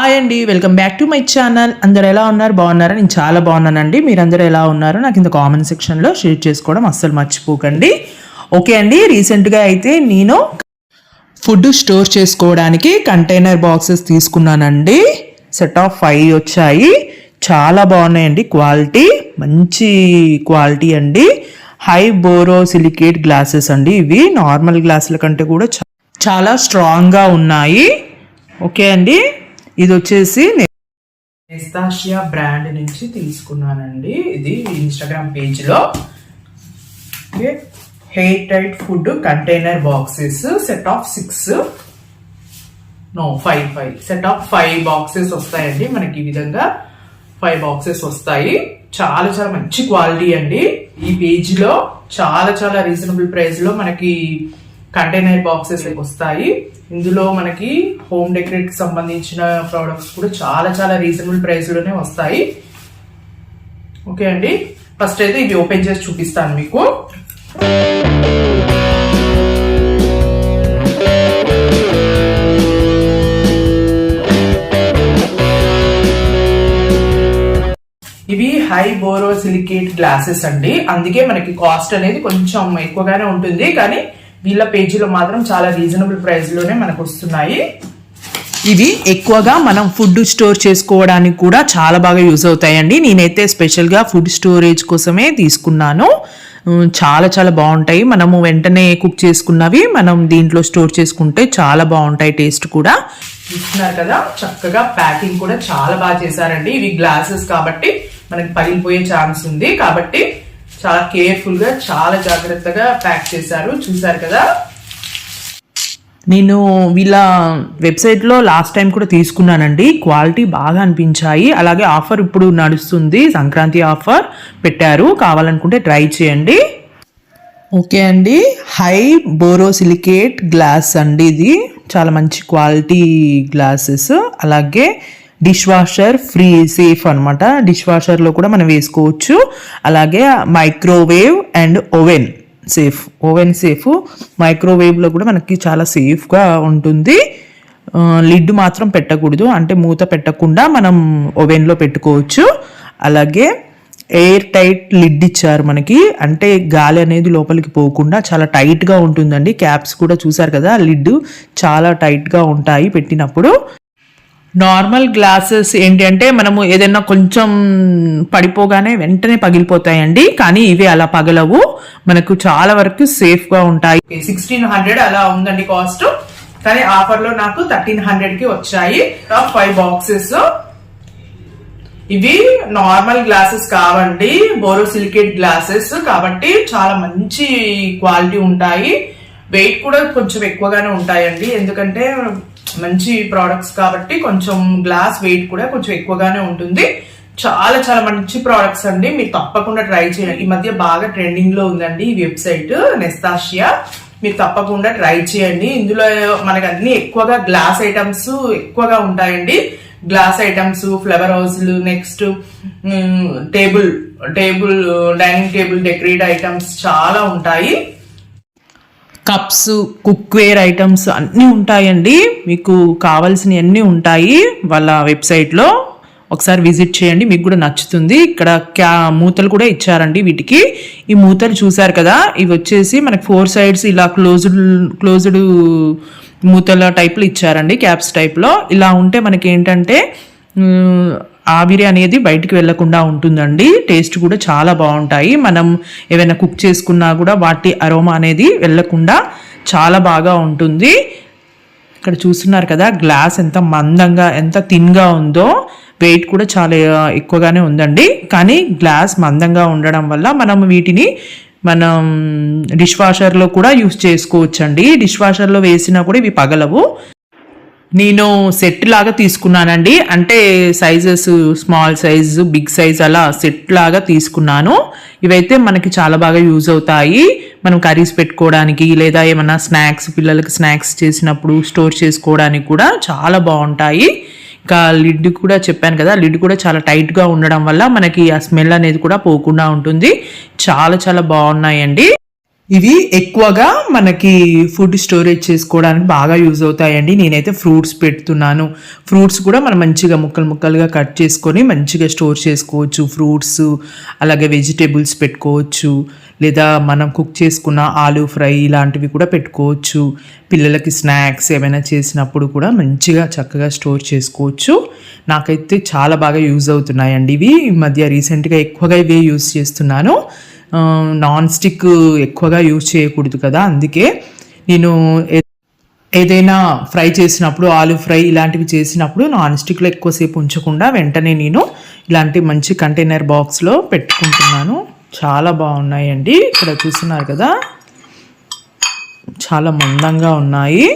Hi అండి, welcome back to my channel. అందరూ ఎలా ఉన్నారు? బాగున్నారా? నేను చాలా బాగున్నానండి. మీరందరూ ఎలా ఉన్నారు నాకు ఇంత కామెంట్ సెక్షన్లో షేర్ చేసుకోవడం అస్సలు మర్చిపోకండి. ఓకే అండి, రీసెంట్గా అయితే నేను ఫుడ్ స్టోర్ చేసుకోవడానికి కంటైనర్ బాక్సెస్ తీసుకున్నానండి. సెట్ ఆఫ్ 5 వచ్చాయి. చాలా బాగున్నాయండి, క్వాలిటీ మంచి క్వాలిటీ అండి. హై బోరోసిలికేట్ గ్లాసెస్ అండి. ఇవి నార్మల్ గ్లాసుల కంటే కూడా చాలా స్ట్రాంగ్గా ఉన్నాయి. ఓకే అండి, ఇది వచ్చేసి నెస్తాషియా బ్రాండ్ నుంచి తీసుకున్నానండి. ఇది ఇన్స్టాగ్రామ్ పేజ్లో. Hair tight food container boxes set of 5 set of 5 boxes వస్తాయండి మనకి. ఈ విధంగా 5 బాక్సెస్ వస్తాయి. చాలా చాలా మంచి క్వాలిటీ అండి. ఈ పేజ్లో చాలా రీజనబుల్ ప్రైస్ లో మనకి కంటైనర్ బాక్సెస్ వస్తాయి. ఇందులో మనకి హోమ్ డెకరేట్ కి సంబంధించిన ప్రోడక్ట్స్ కూడా చాలా రీజనబుల్ ప్రైస్ లోనే వస్తాయి. ఓకే అండి, ఫస్ట్ అయితే ఇవి ఓపెన్ చేసి చూపిస్తాను మీకు. ఇవి హై బోరోసిలికేట్ గ్లాసెస్ అండి. అందుకే మనకి కాస్ట్ అనేది కొంచెం ఎక్కువగానే ఉంటుంది, కానీ వీళ్ళ పేజీలో మాత్రం చాలా రీజనబుల్ ప్రైస్ లోనే మనకు వస్తున్నాయి. ఇవి ఎక్కువగా మనం ఫుడ్ స్టోర్ చేసుకోవడానికి కూడా చాలా బాగా యూజ్ అవుతాయండి. నేనైతే స్పెషల్గా ఫుడ్ స్టోరేజ్ కోసమే తీసుకున్నాను. చాలా బాగుంటాయి. మనము వెంటనే కుక్ చేసుకున్నవి మనం దీంట్లో స్టోర్ చేసుకుంటే చాలా బాగుంటాయి. టేస్ట్ కూడా చూస్తున్నారు కదా, చక్కగా ప్యాకింగ్ కూడా చాలా బాగా చేశారండి. ఇవి గ్లాసెస్ కాబట్టి మనకి పగిలిపోయే ఛాన్స్ ఉంది, కాబట్టి చాలా కేర్ఫుల్ గా చాలా జాగ్రత్తగా ప్యాక్ చేశారు. చూసారు కదా, నేను వీళ్ళ వెబ్సైట్ లో లాస్ట్ టైం కూడా తీసుకున్నానండి. క్వాలిటీ బాగా అనిపించాయి. అలాగే ఆఫర్ ఇప్పుడు నడుస్తుంది, సంక్రాంతి ఆఫర్ పెట్టారు. కావాలనుకుంటే ట్రై చేయండి. ఓకే అండి, హై బోరోసిలికేట్ గ్లాస్ అండి. ఇది చాలా మంచి క్వాలిటీ గ్లాసెస్. అలాగే డిష్ వాషర్ ఫ్రీ సేఫ్ అనమాట. డిష్ వాషర్లో కూడా మనం వేసుకోవచ్చు. అలాగే మైక్రోవేవ్ అండ్ ఓవెన్ సేఫ్. మైక్రోవేవ్లో కూడా మనకి చాలా సేఫ్గా ఉంటుంది. లిడ్ మాత్రం పెట్టకూడదు, అంటే మూత పెట్టకుండా మనం ఓవెన్లో పెట్టుకోవచ్చు. అలాగే ఎయిర్ టైట్ లిడ్ ఇచ్చారు మనకి, అంటే గాలి అనేది లోపలికి పోకుండా చాలా టైట్గా ఉంటుందండి. క్యాప్స్ కూడా చూసారు కదా, లిడ్ చాలా టైట్గా ఉంటాయి పెట్టినప్పుడు. నార్మల్ గ్లాసెస్ ఏంటి అంటే మనము ఏదైనా కొంచెం పడిపోగానే వెంటనే పగిలిపోతాయండి, కానీ ఇవి అలా పగలవు. మనకు చాలా వరకు సేఫ్ గా ఉంటాయి. 1600 అలా ఉందండి కాస్ట్, కానీ ఆఫర్ లో నాకు 1300 కి వచ్చాయి. 5 బాక్సెస్. ఇవి నార్మల్ గ్లాసెస్ కావండి, బోరోసిలికేట్ గ్లాసెస్ కాబట్టి చాలా మంచి క్వాలిటీ ఉంటాయి. వెయిట్ కూడా కొంచెం ఎక్కువగానే ఉంటాయండి, ఎందుకంటే మంచి ప్రోడక్ట్స్ కాబట్టి కొంచెం గ్లాస్ వెయిట్ కూడా కొంచెం ఎక్కువగానే ఉంటుంది. చాలా మంచి ప్రోడక్ట్స్ అండి, మీరు తప్పకుండా ట్రై చేయండి. ఈ మధ్య బాగా ట్రెండింగ్ లో ఉందండి ఈ వెబ్సైట్ నెస్తాషియా. మీరు తప్పకుండా ట్రై చేయండి. ఇందులో మనకి అన్ని ఎక్కువగా గ్లాస్ ఐటమ్స్ ఎక్కువగా ఉంటాయండి. గ్లాస్ ఐటమ్స్, ఫ్లవర్ హౌస్లు, next table dining table decorate items చాలా ఉంటాయి. కప్స్, కుక్వేర్ ఐటమ్స్ అన్నీ ఉంటాయండి. మీకు కావాల్సినవి అన్నీ ఉంటాయి వాళ్ళ వెబ్సైట్లో. ఒకసారి విజిట్ చేయండి, మీకు కూడా నచ్చుతుంది. ఇక్కడ మూతలు కూడా ఇచ్చారండి వీటికి. ఈ మూతలు చూసారు కదా, ఇవి వచ్చేసి మనకి 4 sides ఇలా క్లోజ్డ్ మూతల టైప్లో ఇచ్చారండి, క్యాప్స్ టైప్లో. ఇలా ఉంటే మనకి ఏంటంటే ఆవిరి అనేది బయటికి వెళ్లకుండా ఉంటుందండి. టేస్ట్ కూడా చాలా బాగుంటాయి. మనం ఏమైనా కుక్ చేసుకున్నా కూడా వాటి అరోమా అనేది వెళ్లకుండా చాలా బాగా ఉంటుంది. ఇక్కడ చూస్తున్నారు కదా, గ్లాస్ ఎంత మందంగా ఎంత థిన్గా ఉందో. వెయిట్ కూడా చాలా ఎక్కువగానే ఉందండి, కానీ గ్లాస్ మందంగా ఉండడం వల్ల మనం వీటిని డిష్ వాషర్లో కూడా యూస్ చేసుకోవచ్చండి. డిష్ వాషర్లో వేసినా కూడా ఇవి పగలవు. నేను సెట్ లాగా తీసుకున్నానండి, అంటే sizes small size, big size అలా సెట్ లాగా తీసుకున్నాను. ఇవైతే మనకి చాలా బాగా యూజ్ అవుతాయి. మనం కర్రీస్ పెట్టుకోవడానికి, లేదా ఏమన్నా స్నాక్స్, పిల్లలకి స్నాక్స్ చేసినప్పుడు స్టోర్ చేసుకోవడానికి కూడా చాలా బాగుంటాయి. ఇంకా లిడ్ కూడా చెప్పాను కదా, లిడ్ కూడా చాలా టైట్గా ఉండడం వల్ల మనకి ఆ స్మెల్ అనేది కూడా పోకుండా ఉంటుంది. చాలా బాగున్నాయండి. ఇవి ఎక్కువగా మనకి ఫుడ్ స్టోరేజ్ చేసుకోవడానికి బాగా యూజ్ అవుతాయండి. నేనైతే ఫ్రూట్స్ పెడుతున్నాను. ఫ్రూట్స్ కూడా మనం మంచిగా ముక్కలు ముక్కలుగా కట్ చేసుకొని మంచిగా స్టోర్ చేసుకోవచ్చు. ఫ్రూట్స్ అలాగే వెజిటేబుల్స్ పెట్టుకోవచ్చు, లేదా మనం కుక్ చేసుకున్న ఆలూ ఫ్రై ఇలాంటివి కూడా పెట్టుకోవచ్చు. పిల్లలకి స్నాక్స్ ఏమైనా చేసినప్పుడు కూడా మంచిగా చక్కగా స్టోర్ చేసుకోవచ్చు. నాకైతే చాలా బాగా యూజ్ అవుతున్నాయండి ఇవి. ఈ మధ్య రీసెంట్గా ఎక్కువగా ఇవే యూజ్ చేస్తున్నాను. నాన్ స్టిక్ ఎక్కువగా యూజ్ చేయకూడదు కదా, అందుకే నేను ఏదైనా ఫ్రై చేసినప్పుడు ఆలూ ఫ్రై ఇలాంటివి చేసినప్పుడు నాన్ స్టిక్లో ఎక్కువసేపు ఉంచకుండా వెంటనే నేను ఇలాంటి మంచి కంటైనర్ బాక్స్లో పెట్టుకుంటున్నాను. చాలా బాగున్నాయండి. ఇక్కడ చూస్తున్నారు కదా, చాలా మందంగా ఉన్నాయి.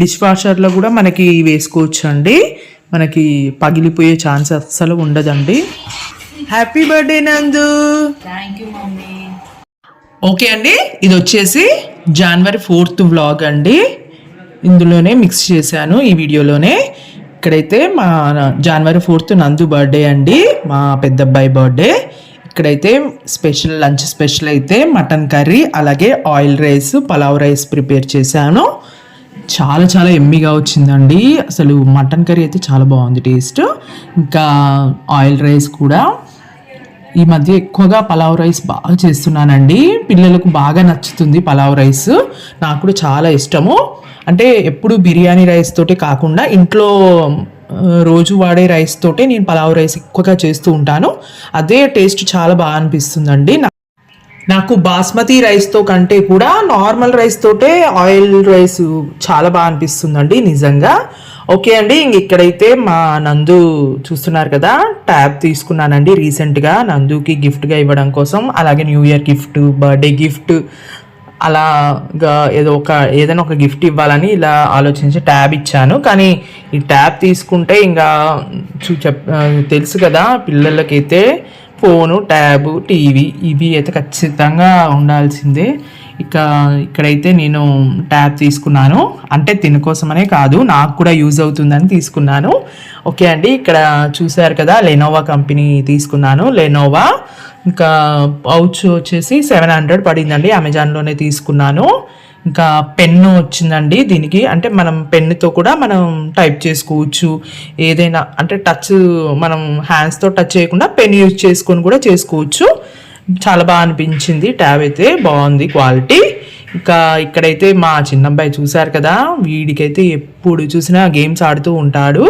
డిష్ వాషర్లో కూడా మనకి వేసుకోవచ్చు అండి. మనకి పగిలిపోయే ఛాన్స్ అస్సలు ఉండదండి. హ్యాపీ బర్త్డే నందు. Thank you mummy. ఓకే అండి, ఇది వచ్చేసి జనవరి 4th వ్లాగ్ అండి. ఇందులోనే మిక్స్ చేశాను ఈ వీడియోలోనే. ఇక్కడైతే మా జనవరి 4th నందు బర్త్డే అండి, మా పెద్దబ్బాయి బర్త్డే. ఇక్కడైతే లంచ్ స్పెషల్ అయితే మటన్ కర్రీ అలాగే oil rice, pulao rice prepare చేశాను. చాలా చాలా ఎమ్మిగా వచ్చిందండి. అసలు మటన్ కర్రీ అయితే చాలా బాగుంది టేస్ట్. ఇంకా ఆయిల్ రైస్ కూడా ఈ మధ్య ఎక్కువగా పలావ్ రైస్ బాగా చేస్తున్నానండి. పిల్లలకు బాగా నచ్చుతుంది పలావ్ రైస్. నాకు కూడా చాలా ఇష్టము. అంటే ఎప్పుడు బిర్యానీ రైస్ తోటి కాకుండా ఇంట్లో రోజు వాడే రైస్ తోటే నేను పలావ్ రైస్ ఎక్కువగా చేస్తూ ఉంటాను. అదే టేస్ట్ చాలా బాగా అనిపిస్తుందండి. నాకు బాస్మతి రైస్తో కంటే కూడా నార్మల్ రైస్ తోటే ఆయిల్ రైస్ చాలా బాగా అనిపిస్తుందండి నిజంగా. ఓకే అండి, ఇక్కడైతే మా నందు చూస్తున్నారు కదా, ట్యాబ్ తీసుకున్నానండి రీసెంట్గా నందుకి గిఫ్ట్గా ఇవ్వడం కోసం. అలాగే new year gift, birthday gift, అలాగా ఏదైనా ఒక గిఫ్ట్ ఇవ్వాలని ఇలా ఆలోచించి ట్యాబ్ ఇచ్చాను. కానీ ఈ ట్యాబ్ తీసుకుంటే ఇంకా తెలుసు కదా, పిల్లలకైతే ఫోను, ట్యాబు, టీవీ ఇవి అయితే ఖచ్చితంగా ఉండాల్సిందే. ఇక్కడైతే నేను ట్యాబ్ తీసుకున్నాను. అంటే దీనికోసమనే కాదు, నాకు కూడా యూజ్ అవుతుందని తీసుకున్నాను. ఓకే అండి, ఇక్కడ చూసారు కదా, లెనోవా కంపెనీ తీసుకున్నాను. లెనోవా ఇంకా పౌచ్ వచ్చేసి 700 పడిందండి. అమెజాన్లోనే తీసుకున్నాను. ఇంకా పెన్ను వచ్చిందండి దీనికి. అంటే మనం పెన్నుతో కూడా మనం టైప్ చేసుకోవచ్చు. ఏదైనా అంటే మనం హ్యాండ్స్తో టచ్ చేయకుండా పెన్ యూజ్ చేసుకొని కూడా చేసుకోవచ్చు. చాలా బాగా అనిపించింది. ట్యాబ్ అయితే బాగుంది క్వాలిటీ. ఇంకా ఇక్కడైతే మా చిన్నబ్బాయి చూసారు కదా, వీడికైతే ఎప్పుడు చూసినా గేమ్స్ ఆడుతూ ఉంటాడు.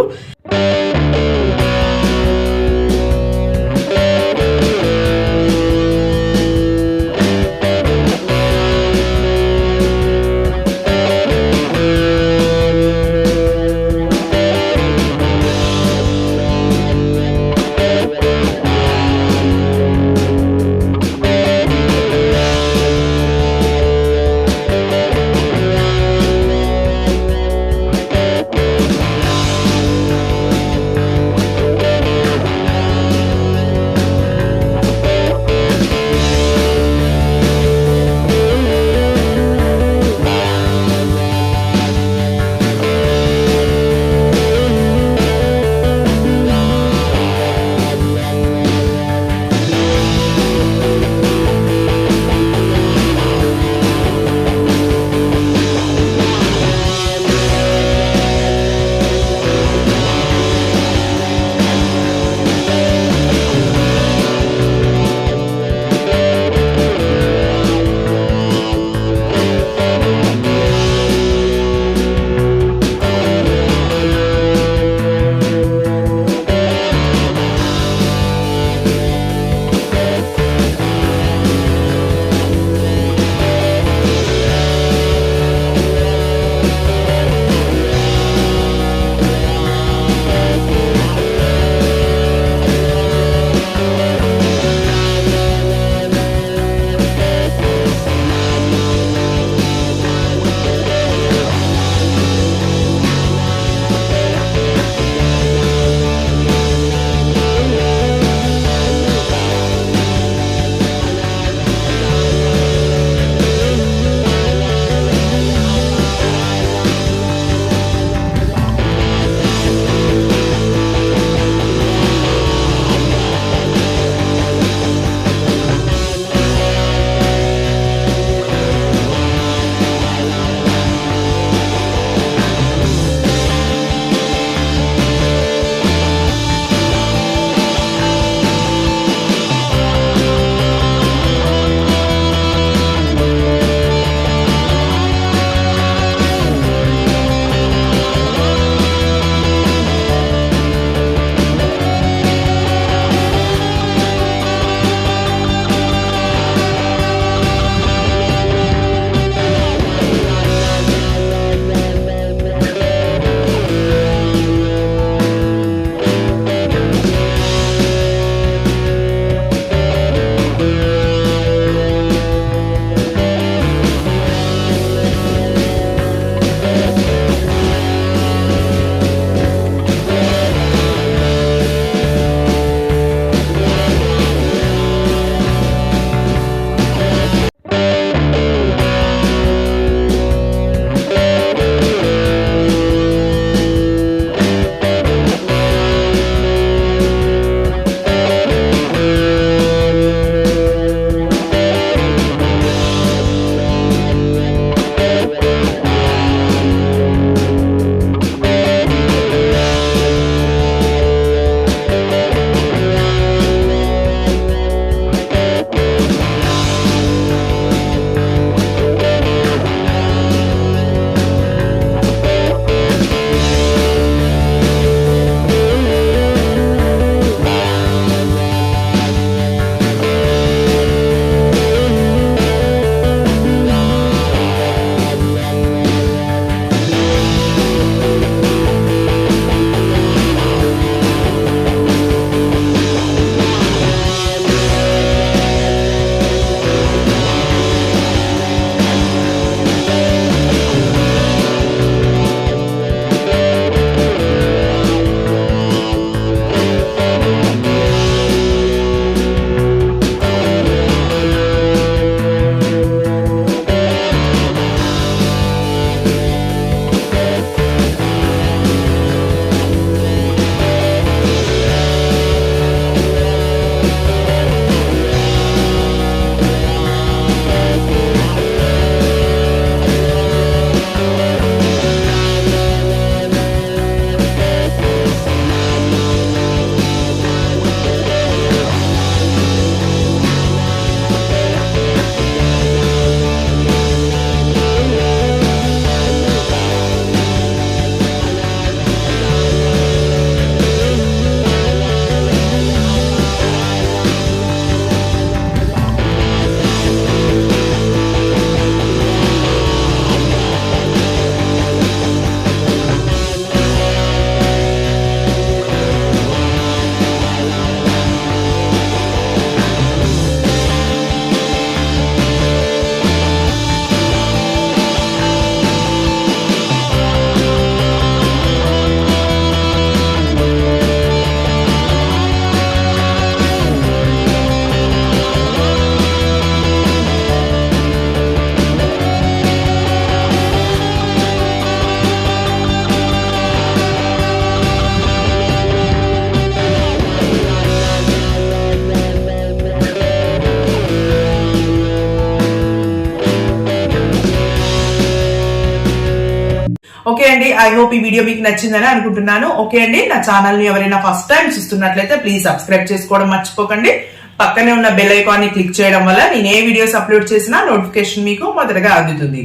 ఓకే అండి, ఐ హోప్ ఈ వీడియో మీకు నచ్చిందని అనుకుంటున్నాను. ఓకే అండి, నా ఛానల్ ని ఎవరైనా ఫస్ట్ టైం చూస్తున్నట్లయితే ప్లీజ్ సబ్స్క్రైబ్ చేసుకోవడం మర్చిపోకండి. పక్కనే ఉన్న బెల్ ఐకాన్ ని క్లిక్ చేయడం వల్ల నేను ఏ వీడియోస్ అప్లోడ్ చేసినా నోటిఫికేషన్ మీకు మొదటగా అందుతుంది.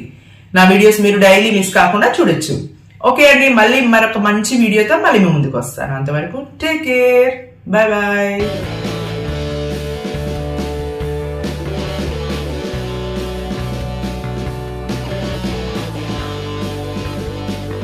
నా వీడియోస్ మీరు డైలీ మిస్ కాకుండా చూడొచ్చు. ఓకే అండి, మళ్ళీ మరొక మంచి వీడియోతో మళ్ళీ మీ ముందుకు వస్తాను. అంతవరకు టేక్ కేర్, బాయ్ బాయ్.